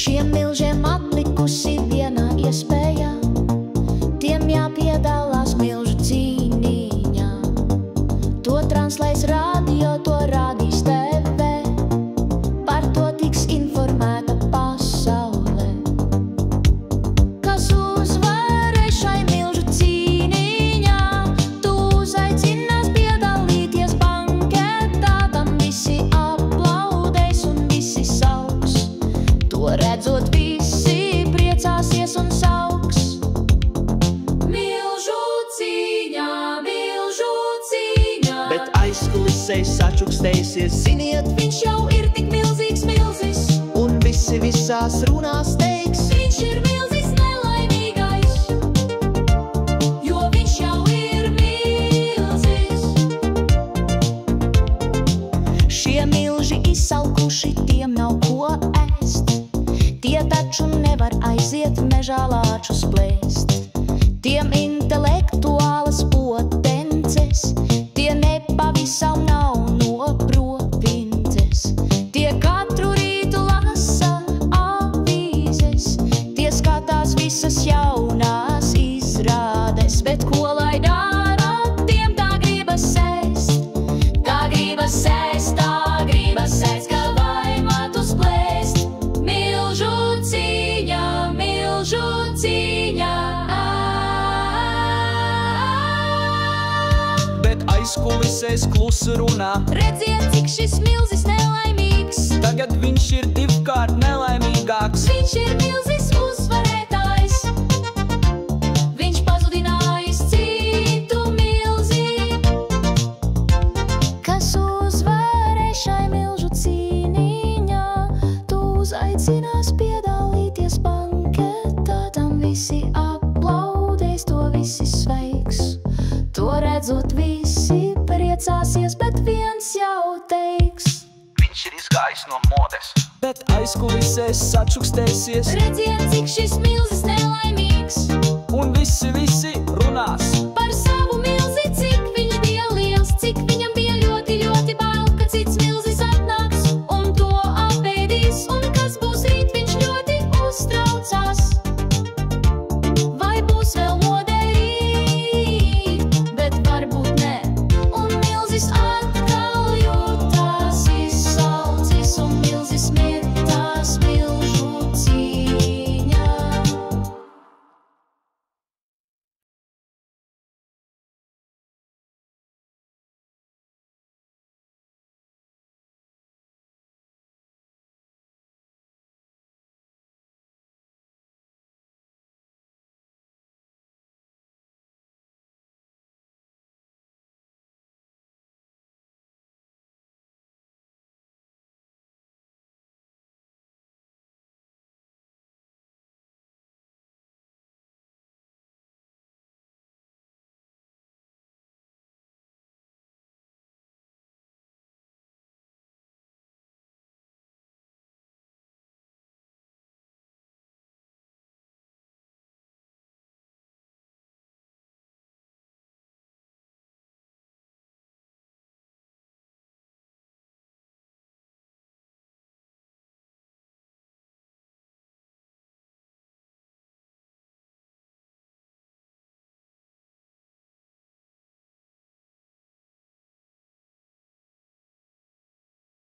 Šiem milžiem atlikusi viena iespēja, tiem jāpiedalās milžu cīniņā. To translēs radio, to rādīs TV, par to tiks informēta pasaule. Kas uzvarēs šai milžu cīniņā, tu uzaicinās piedalīties banketā, tam visi aplaudēs un visi sauks. To redzot visi priecāsies un sauks. Milžu cīņā, bet aizkulisēs sačukstēsies, ziniet, viņš jau ir tik milzīgs milzis, un visi visās runās teiks, viņš ir milzis nelaimīgais, jo viņš jau ir milzis. Šie milži izsalkuši, tiem nav ko ēst, tie taču nevar aiziet mežā lāčus plēst. Tiem intelektuālas potences, tie nepavisam nav no provinces. Tie katru rītu lasa avīzes, tie skatās visas jaunās izrādes, bet ko lai dara, tiem tā gribas ēst. Tā gribas ēst, ka vai matus plēst. Milžu cīņā, milžu cīņā. Bet aizkulisēs klusu runā, Redziet, cik šis milzis nelaimīgs, tagad viņš ir divkārt nelaimīgāks. viņš ir milzis uzvarētājs, viņš pazudinājis citu milzi. Kas uzvarēs šai milžu cīniņā, tu uzaicinās piedalīties banketā, tam visi aplaudēs, to visi sveiks. To redzot visi priecāsies, bet viens jau teiks, Viņš ir izgājis no modes, bet aizkulisēs sačukstēsies, redziet, cik šis milzis nelaimīgs, un visi runās. par savu